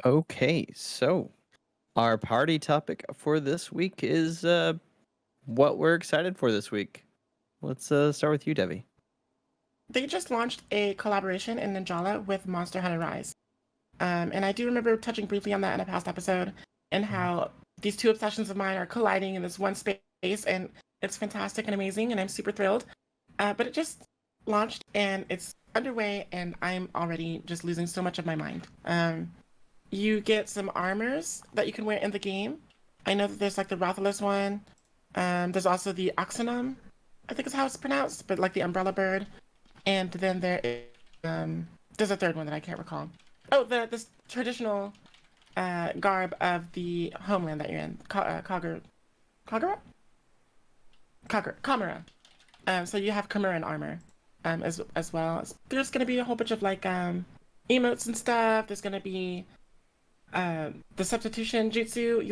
Okay, so our party topic for this week is what we're excited for this week. Let's start with you, Debbie. They just launched a collaboration in Ninjala with Monster Hunter Rise. And I do remember touching briefly on that in a past episode and how these two obsessions of mine are colliding in this one space, and it's fantastic and amazing, and I'm super thrilled. But it just launched and it's underway, and I'm already just losing so much of my mind. You get some armors that you can wear in the game. I know that there's like the Rathalos one. There's also the Oxenum, I think is how it's pronounced, but like the umbrella bird. And then there's a third one that I can't recall. Oh, this traditional garb of the homeland that you're in, Kagura, Kamura. So you have Kamuran armor, as well. There's gonna be a whole bunch of like emotes and stuff. There's gonna be the substitution jutsu.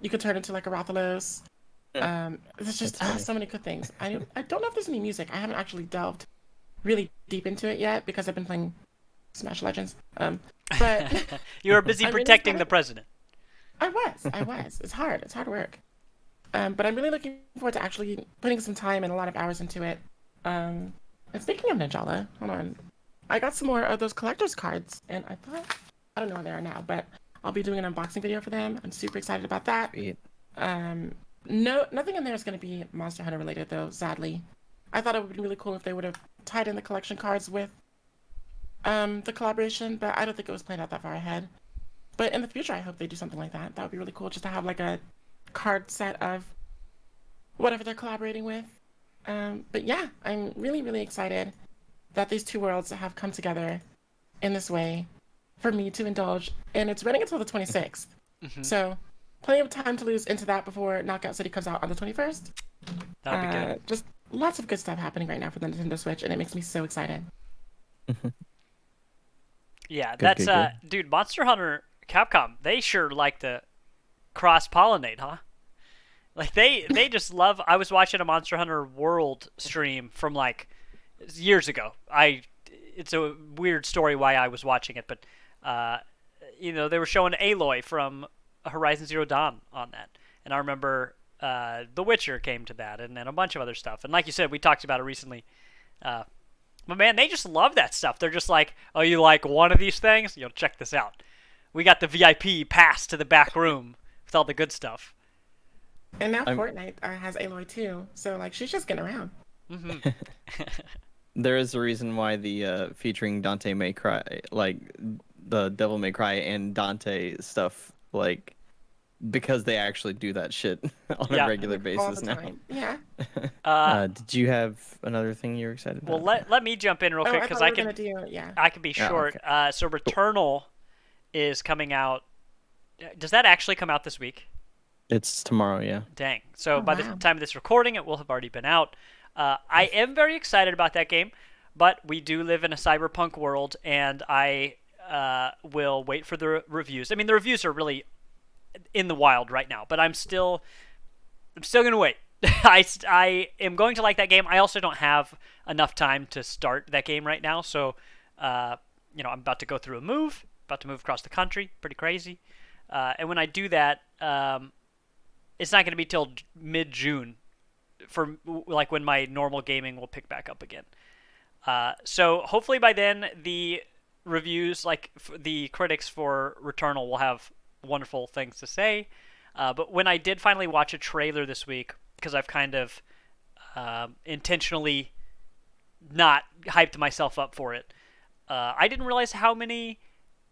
You could turn into like a Rathalos. There's just so many good things. I don't know if there's any music. I haven't actually delved really deep into it yet because I've been playing Smash Legends. But You were busy I'm really protecting the excited. president. I was. It's hard. It's hard work. But I'm really looking forward to actually putting some time and a lot of hours into it. And speaking of Ninjala, hold on. I got some more of those collector's cards, and I don't know where they are now, but I'll be doing an unboxing video for them. I'm super excited about that. Sweet. No, nothing in there is going to be Monster Hunter related, though, sadly. I thought it would be really cool if they would have tied in the collection cards with the collaboration, but I don't think it was planned out that far ahead. But in the future, I hope they do something like that. That would be really cool, just to have like a card set of whatever they're collaborating with. But yeah, I'm really, really excited that these two worlds have come together in this way for me to indulge. And it's running until the 26th. Hmm. So plenty of time to lose into that before Knockout City comes out on the 21st. That'll be good. Just lots of good stuff happening right now for the Nintendo Switch, and it makes me so excited. Yeah, Good, that's good, good. dude, Monster Hunter Capcom, they sure like to cross pollinate, huh? Like they just love. I was watching a Monster Hunter World stream from like years ago. It's a weird story why I was watching it, but uh they were showing Aloy from Horizon Zero Dawn on that. And I remember The Witcher came to that, and then a bunch of other stuff. And like you said, we talked about it recently. Uh, but man, they just love that stuff. They're just like, oh, you like one of these things? Check this out. We got the VIP pass to the back room with all the good stuff. And now I'm Fortnite has Aloy too, so like she's just getting around. Hmm. There is a reason why the featuring Dante May Cry, like the Devil May Cry and Dante stuff, like because they actually do that shit on a Yeah. regular Like all basis the now. time. Yeah. Did you have another thing you were excited Well, about? let me jump in real Oh, quick I because thought we I were gonna can do, yeah. I can be Oh, short. okay. So Cool. Returnal is coming out. Does that actually come out this week? It's tomorrow, yeah. Dang. So Oh by the wow. time of this recording, it will have already been out. I am very excited about that game, but we do live in a cyberpunk world, and I will wait for the reviews. I mean, the reviews are really in the wild right now, but I'm still gonna wait. I am going to like that game. I also don't have enough time to start that game right now, so I'm about to go through a move, about to move across the country, pretty crazy. And when I do that, it's not going to be till mid June for like when my normal gaming will pick back up again. So hopefully by then the reviews, like the critics for Returnal, will have wonderful things to say. But when I did finally watch a trailer this week, because I've kind of intentionally not hyped myself up for it, I didn't realize how many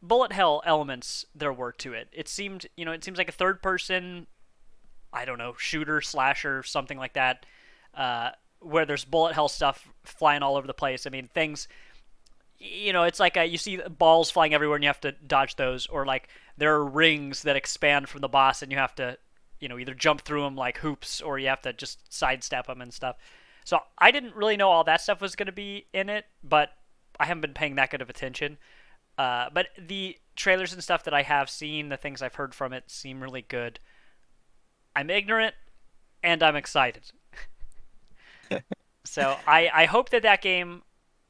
bullet hell elements there were to it. It seems like a third person, I don't know, shooter, slasher, something like that, where there's bullet hell stuff flying all over the place. I mean, things, it's like you see balls flying everywhere and you have to dodge those, or like there are rings that expand from the boss and you have to, either jump through them like hoops or you have to just sidestep them and stuff. So I didn't really know all that stuff was going to be in it, but I haven't been paying that good of attention. But the trailers and stuff that I have seen, the things I've heard from it, seem really good. I'm ignorant, and I'm excited. So I hope that game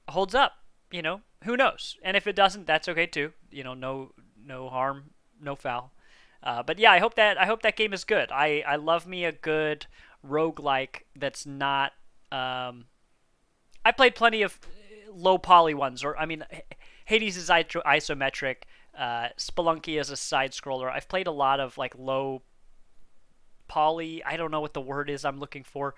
holds up. Who knows? And if it doesn't, that's okay too. No no harm, no foul. But yeah, I hope that game is good. I love me a good roguelike that's not. I played plenty of low poly ones, or I mean, Hades is isometric. Spelunky is a side scroller. I've played a lot of like low poly. I don't know what the word is I'm looking for.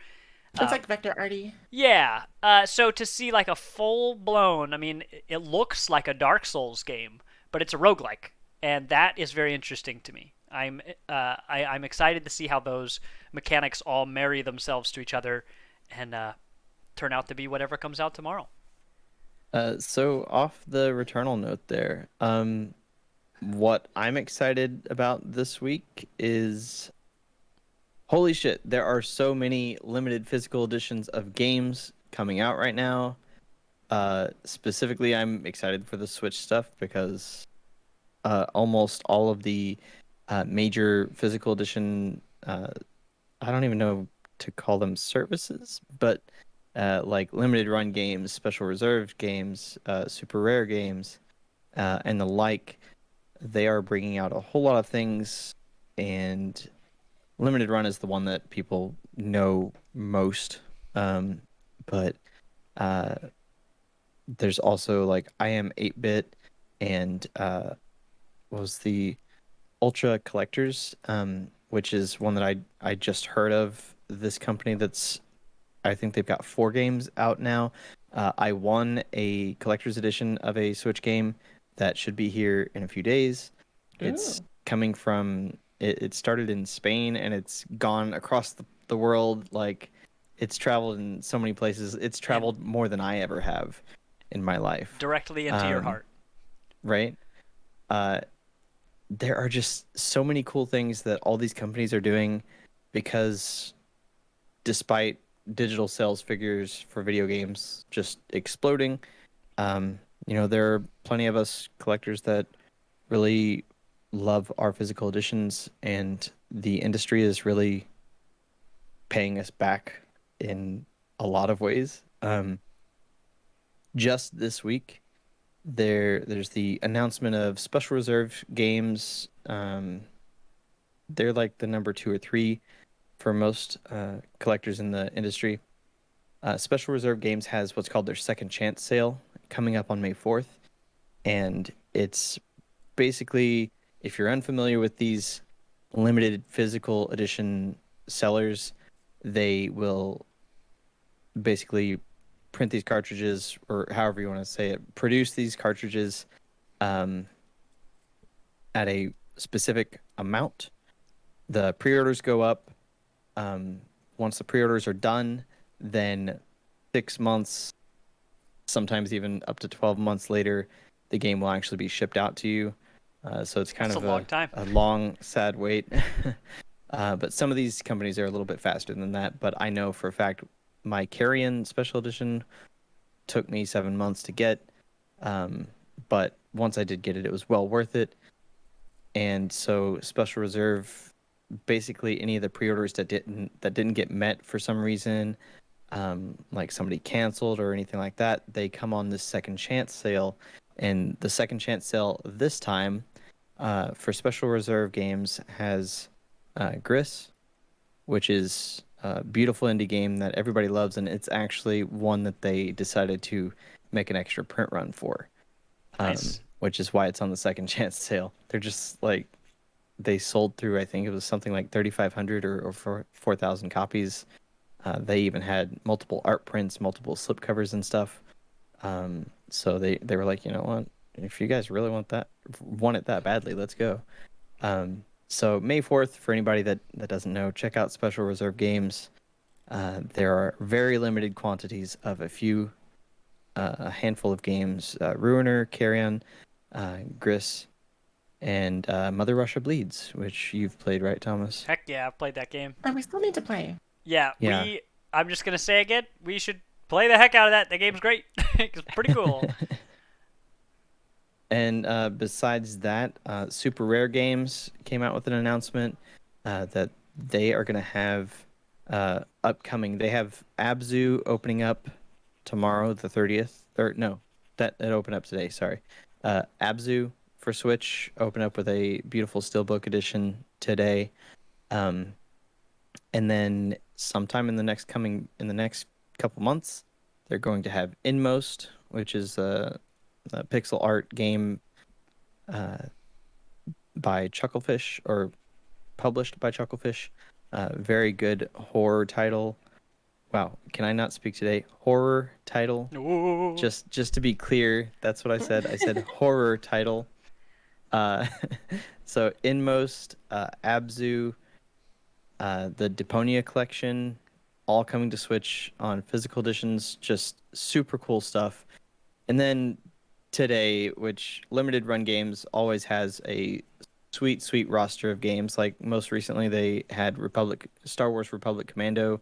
It's like vector arty. Yeah. So to see like a full blown, I mean, it looks like a Dark Souls game, but it's a roguelike, and that is very interesting to me. I'm excited to see how those mechanics all marry themselves to each other, and turn out to be whatever comes out tomorrow. So off the Returnal note there, what I'm excited about this week is holy shit, there are so many limited physical editions of games coming out right now. Specifically, I'm excited for the Switch stuff because almost all of the major physical edition, I don't even know to call them services, but like limited run games, special reserved games, super rare games, and the like, they are bringing out a whole lot of things, and limited run is the one that people know most. But uh, there's also like I am 8-bit and what was the Ultra Collectors, which is one that I just heard of. This company that's I think they've got 4 games out now. I won a collector's edition of a Switch game that should be here in a few days. It's Ooh. coming from it started in Spain and it's gone across the world. Like it's traveled in so many places. It's traveled more than I ever have in my life. Directly into your heart. Right? Uh, there are just so many cool things that all these companies are doing because despite digital sales figures for video games just exploding, there are plenty of us collectors that really love our physical editions, and the industry is really paying us back in a lot of ways. Just this week, there's the announcement of special reserve games. They're like the number 2 or 3 for most collectors in the industry. Special Reserve Games has what's called their Second Chance sale coming up on May 4th. And it's basically, if you're unfamiliar with these limited physical edition sellers, they will basically print these cartridges, or however you want to say it, produce these cartridges at a specific amount. The pre-orders go up. Once the pre-orders are done, then 6 months, sometimes even up to 12 months later, the game will actually be shipped out to you. So it's kind That's of a long time. a long, sad wait. But some of these companies are a little bit faster than that. But I know for a fact my Carrion Special Edition took me 7 months to get. But once I did get it, it was well worth it. And so Special Reserve, basically any of the pre-orders that didn't get met for some reason, like somebody canceled or anything like that, they come on this Second Chance sale. And the Second Chance sale this time for Special Reserve Games has Gris, which is a beautiful indie game that everybody loves, and it's actually one that they decided to make an extra print run for. Nice. Which is why it's on the Second Chance sale. They're just like, they sold through, I think it was something like 3,500 or 4,000 copies. They even had multiple art prints, multiple slipcovers and stuff. So they were like, you know what? If you guys really want it that badly, let's go. So May 4th, for anybody that doesn't know, check out Special Reserve Games. There are very limited quantities of a handful of games: Ruiner, Carrion, Gris, and Mother Russia Bleeds, which you've played, right, Thomas? Heck yeah, I've played that game. And we still need to play. Yeah, Yeah. I'm just gonna say again, we should play the heck out of that. That game's great. It's pretty cool. And besides that, Super Rare Games came out with an announcement that they are going to have upcoming. They have Abzu opening up tomorrow, the 30th. Or no, that opened up today. Sorry, Abzu for Switch opened up with a beautiful steelbook edition today. And then sometime in the next couple months, they're going to have Inmost, which is a pixel art game by Chucklefish, or published by Chucklefish. Very good horror title. Wow, can I not speak today? Horror title. Ooh. Just to be clear, that's what I said. I said horror title. So Inmost, Abzu, the Deponia collection, all coming to Switch on physical editions. Just super cool stuff. And then today, which Limited Run Games always has a sweet roster of games. Like most recently, they had Star Wars Republic Commando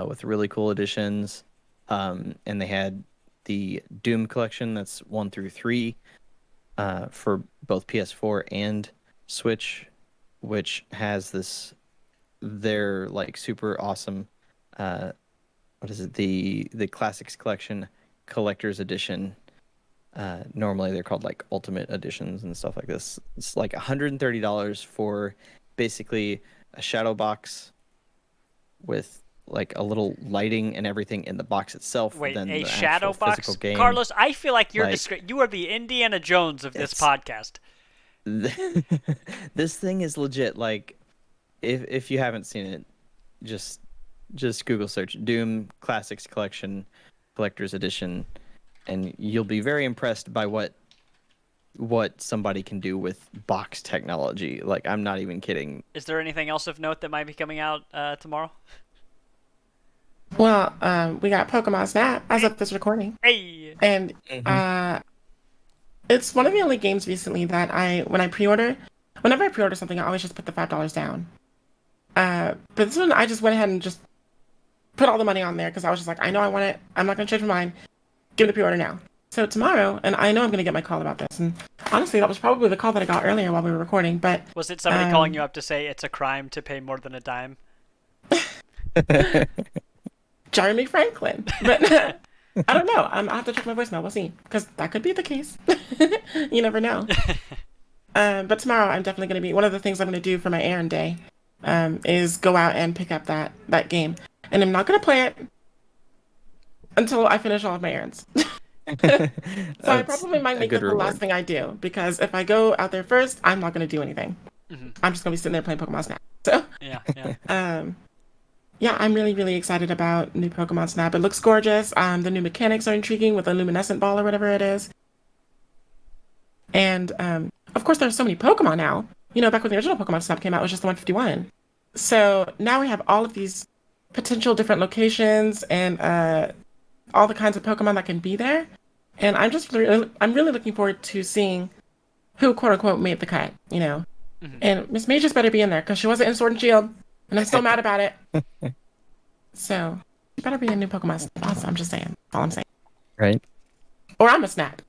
with really cool editions, and they had the Doom collection that's 1 through 3 for both PS4 and Switch, which has their like super awesome what is it, the Classics collection collector's edition. Normally they're called like ultimate editions and stuff like this. It's like $130 for basically a shadow box with like a little lighting and everything in the box itself. Wait, than a the shadow actual box? physical game. Carlos, I feel like you're Like, you are the Indiana Jones of this podcast. This thing is legit. Like, if you haven't seen it, just Google search Doom Classics Collection Collector's Edition, and you'll be very impressed by what somebody can do with box technology. Like, I'm not even kidding. Is there anything else of note that might be coming out tomorrow? Well, we got Pokemon Snap as of this recording. Hey! And it's one of the only games recently that whenever I pre-order something, I always just put the $5 down. But this one, I just went ahead and just put all the money on there because I was just like, I know I want it. I'm not going to change my mind. Give me the pre-order now. So tomorrow, and I know I'm going to get my call about this. And honestly, that was probably the call that I got earlier while we were recording. But was it somebody calling you up to say it's a crime to pay more than a dime? Jeremy Franklin. But I don't know. I'll have to check my voicemail. We'll see. Because that could be the case. You never know. But tomorrow, I'm definitely going to be... One of the things I'm going to do for my errand day is go out and pick up that game. And I'm not going to play it until I finish all of my errands. So I probably might make it the last thing I do. Because if I go out there first, I'm not going to do anything. Mm-hmm. I'm just going to be sitting there playing Pokemon Snap. So yeah, I'm really excited about new Pokemon Snap. It looks gorgeous. The new mechanics are intriguing with a luminescent ball or whatever it is. And of course, there's so many Pokemon now. You know, back when the original Pokemon Snap came out, it was just the 151. So now we have all of these potential different locations and all the kinds of Pokemon that can be there. And I'm really looking forward to seeing who, quote unquote, made the cut, you know. Mm-hmm. And Miss Majors better be in there because she wasn't in Sword and Shield. And I'm still mad about it. So, you better be a new Pokemon Snap. I'm just saying. That's all I'm saying. Right. Or I'm a Snap.